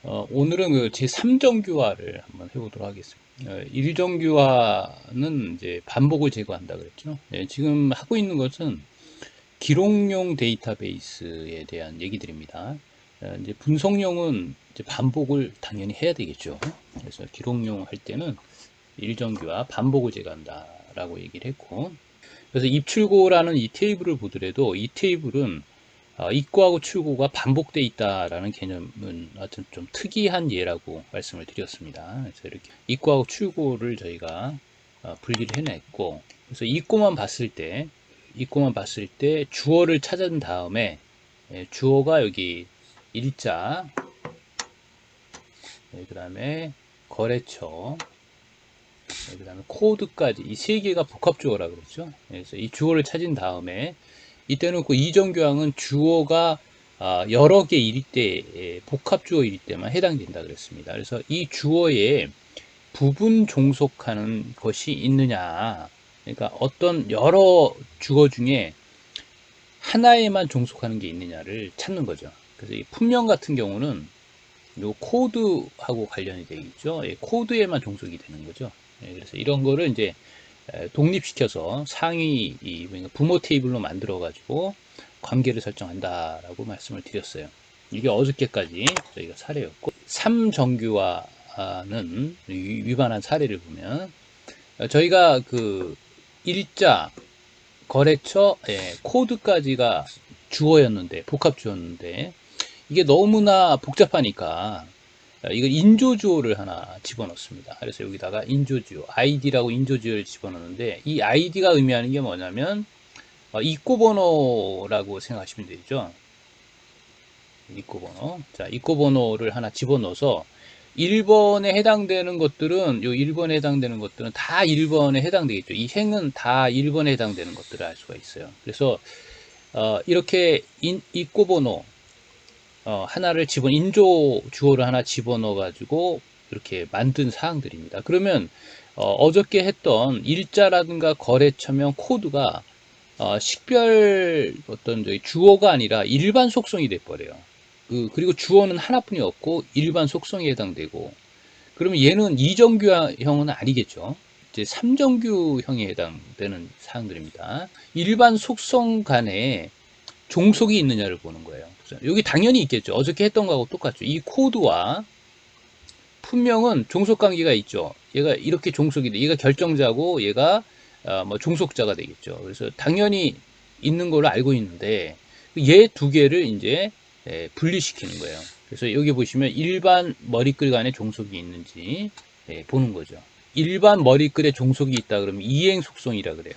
오늘은 그 제3정규화를 한번 해보도록 하겠습니다. 1정규화는 이제 반복을 제거한다 그랬죠. 예, 지금 하고 있는 것은 기록용 데이터베이스에 대한 얘기들입니다. 이제 분석용은 이제 반복을 당연히 해야 되겠죠. 그래서 기록용 할 때는 1정규화 반복을 제거한다라고 얘기를 했고, 그래서 입출고라는 이 테이블을 보더라도 이 테이블은 입고하고 출고가 반복돼 있다라는 개념은 하여튼 좀 특이한 예라고 말씀을 드렸습니다. 그래서 이렇게 입고하고 출고를 저희가 분리를 해냈고, 그래서 입고만 봤을 때 주어를 찾은 다음에 주어가 여기 일자, 그 다음에 거래처, 그 다음에 코드까지 이 세 개가 복합 주어라 그랬죠. 그래서 이 주어를 찾은 다음에 이때는 그 이정교항은 주어가 여러 개일 때, 복합 주어일 때만 해당된다 그랬습니다. 그래서 이 주어에 부분 종속하는 것이 있느냐, 그러니까 어떤 여러 주어 중에 하나에만 종속하는 게 있느냐를 찾는 거죠. 그래서 이 품명 같은 경우는 요 코드하고 관련이 되겠죠. 코드에만 종속이 되는 거죠. 그래서 이런 거를 이제 독립시켜서 상위 부모 테이블로 만들어 가지고 관계를 설정한다라고 말씀을 드렸어요. 이게 어저께까지 저희가 사례였고, 3정규화는 위반한 사례를 보면 저희가 그 일자, 거래처, 코드까지가 주어였는데, 복합 주어였는데 이게 너무나 복잡하니까 이걸 인조주어를 하나 집어넣습니다. 그래서 여기다가 인조주어, id라고 인조주어를 집어넣는데, 이 id가 의미하는 게 뭐냐면 입고번호라고 생각하시면 되죠. 입고번호. 자, 입고번호를 하나 집어넣어서 1번에 해당되는 것들은, 요 1번에 해당되는 것들은 다 1번에 해당되겠죠. 이 행은 다 1번에 해당되는 것들을 알 수가 있어요. 그래서 이렇게 입고번호 하나를 인조 주어를 하나 집어넣어 가지고 이렇게 만든 사항들입니다. 그러면 어저께 했던 일자라든가 거래처명 코드가 식별 어떤 저기 주어가 아니라 일반 속성이 돼 버려요. 그리고 주어는 하나뿐이 없고 일반 속성에 해당되고, 그러면 얘는 이정규형은 아니겠죠. 이제 3정규형에 해당되는 사항들입니다. 일반 속성 간에 종속이 있느냐를 보는 거예요. 여기 당연히 있겠죠. 어저께 했던 거하고 똑같죠. 이 코드와 품명은 종속 관계가 있죠. 얘가 이렇게 종속이 돼. 얘가 결정자고 얘가 뭐 종속자가 되겠죠. 그래서 당연히 있는 걸로 알고 있는데 얘 두 개를 이제 분리시키는 거예요. 그래서 여기 보시면 일반 머리글 간에 종속이 있는지 보는 거죠. 일반 머리글에 종속이 있다 그러면 이행 속성이라 그래요.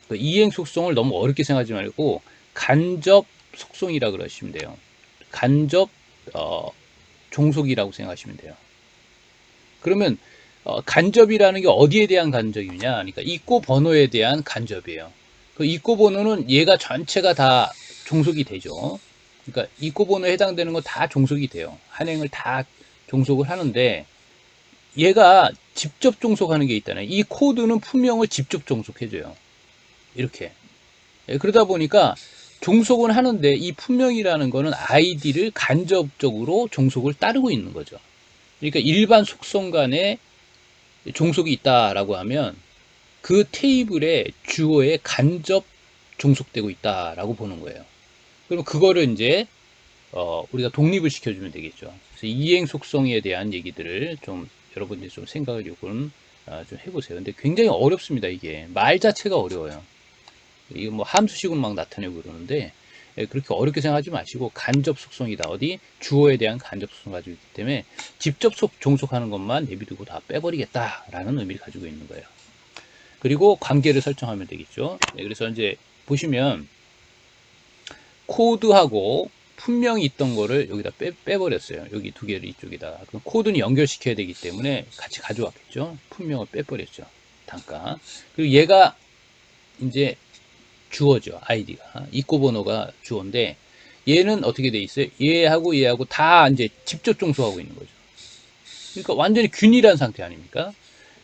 그 이행 속성을 너무 어렵게 생각하지 말고 간접 속성이라 그러시면 돼요. 간접 종속이라고 생각하시면 돼요. 그러면 간접이라는 게 어디에 대한 간접이냐? 그러니까 입고 번호에 대한 간접이에요. 그 입고 번호는 얘가 전체가 다 종속이 되죠. 그러니까 입고 번호에 해당되는 거 다 종속이 돼요. 한행을 다 종속을 하는데 얘가 직접 종속하는 게 있다네. 이 코드는 품명을 직접 종속해줘요. 이렇게. 그러다 보니까 종속은 하는데 이 품명이라는 거는 id를 간접적으로 종속을 따르고 있는 거죠. 그러니까 일반 속성 간에 종속이 있다라고 하면 그 테이블에 주어에 간접 종속되고 있다라고 보는 거예요. 그럼 그거를 이제 우리가 독립을 시켜주면 되겠죠. 그래서 이행 속성에 대한 얘기들을 좀 여러분들이 좀 생각을 요금 좀 해보세요. 근데 굉장히 어렵습니다. 이게 말 자체가 어려워요. 이거 뭐 함수식은 막 나타내고 그러는데 그렇게 어렵게 생각하지 마시고 간접 속성이다. 어디 주어에 대한 간접 속성 가지고 있기 때문에 직접 종속하는 것만 내비두고 다 빼버리겠다라는 의미를 가지고 있는 거예요. 그리고 관계를 설정하면 되겠죠. 그래서 이제 보시면 코드하고 분명히 있던 거를 여기다 빼버렸어요. 여기 두 개를 이쪽에다. 그럼 코드는 연결시켜야 되기 때문에 같이 가져왔겠죠. 분명을 빼버렸죠. 단가. 그리고 얘가 이제 주어죠. 아이디가. 입고 번호가 주어인데 얘는 어떻게 돼 있어요? 얘하고 다 이제 직접 종속하고 있는 거죠. 그러니까 완전히 균일한 상태 아닙니까?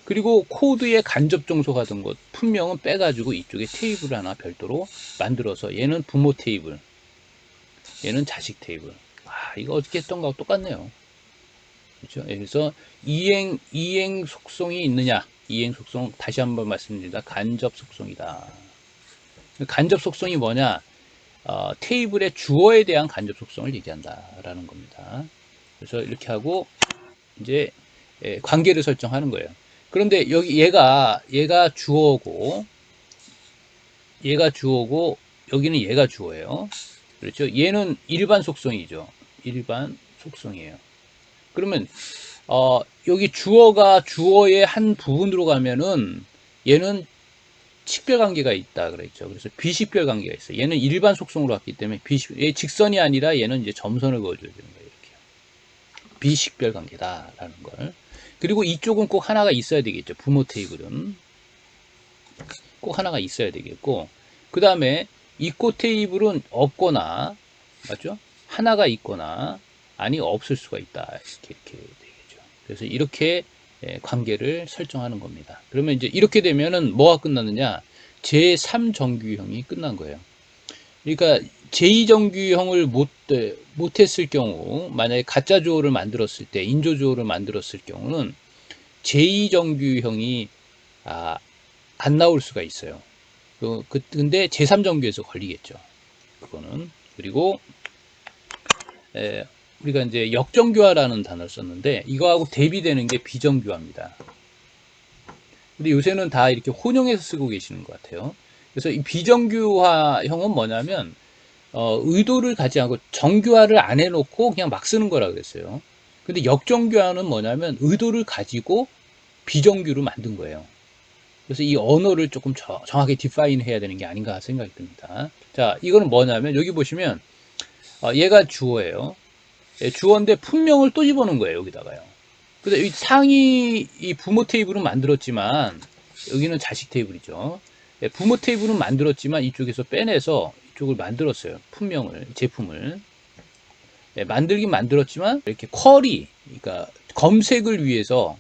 그리고 코드에 간접 종속하던 것 품명은 빼가지고 이쪽에 테이블 하나 별도로 만들어서 얘는 부모 테이블, 얘는 자식 테이블. 이거 어떻게 했던 거하고 똑같네요. 그렇죠? 그래서 이행 속성이 있느냐? 이행 속성 다시 한번 말씀드립니다. 간접 속성이다. 간접 속성이 뭐냐? 테이블의 주어에 대한 간접 속성을 얘기한다라는 겁니다. 그래서 이렇게 하고 이제 관계를 설정하는 거예요. 그런데 여기 얘가 주어고 여기는 얘가 주어예요. 그렇죠? 얘는 일반 속성이죠. 일반 속성이에요. 그러면 여기 주어가 주어의 한 부분으로 가면은 얘는 식별 관계가 있다 그랬죠. 그래서 비식별 관계가 있어요. 얘는 일반 속성으로 왔기 때문에 얘 직선이 아니라 얘는 이제 점선을 그어줘야 되는 거예요. 이렇게 비식별 관계다라는 걸. 그리고 이쪽은 꼭 하나가 있어야 되겠죠. 부모 테이블은 꼭 하나가 있어야 되겠고, 그 다음에 이코 테이블은 없거나 맞죠? 하나가 있거나 아니 없을 수가 있다 이렇게 되겠죠. 그래서 이렇게 관계를 설정하는 겁니다. 그러면 이제 이렇게 되면은 뭐가 끝났느냐? 제3정규형이 끝난 거예요. 그러니까 제2정규형을 못했을 경우, 만약에 가짜 주어를 만들었을 때, 인조 주어를 만들었을 경우는 제2정규형이 안 나올 수가 있어요. 근데 제3정규에서 걸리겠죠. 그거는. 그리고 우리가 이제 역정규화라는 단어를 썼는데 이거하고 대비되는 게 비정규화입니다. 근데 요새는 다 이렇게 혼용해서 쓰고 계시는 것 같아요. 그래서 이 비정규화형은 뭐냐면 의도를 가지 않고 정규화를 안 해놓고 그냥 막 쓰는 거라 그랬어요. 근데 역정규화는 뭐냐면 의도를 가지고 비정규로 만든 거예요. 그래서 이 언어를 조금 정확히 디파인 해야 되는 게 아닌가 생각이 듭니다. 자, 이거는 뭐냐면 여기 보시면 얘가 주어예요. 주어인데 품명을 또 집어넣은 거예요. 여기다가요. 근데 이 상위 이 부모 테이블은 만들었지만 여기는 자식 테이블이죠. 부모 테이블은 만들었지만 이쪽에서 빼내서 이쪽을 만들었어요. 품명을 제품을 만들긴 만들었지만 이렇게 쿼리 그러니까 검색을 위해서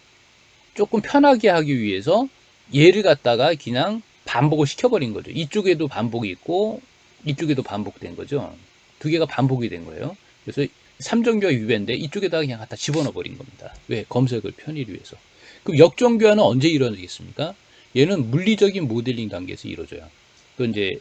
조금 편하게 하기 위해서 얘를 갖다가 그냥 반복을 시켜버린 거죠. 이쪽에도 반복이 있고 이쪽에도 반복된 거죠. 두 개가 반복이 된 거예요. 그래서 삼정규화 유배인데 이쪽에다가 그냥 갖다 집어넣어 버린 겁니다. 왜? 검색을 편의를 위해서. 그럼 역정규화는 언제 이루어지겠습니까? 얘는 물리적인 모델링 단계에서 이루어져요. 그 이제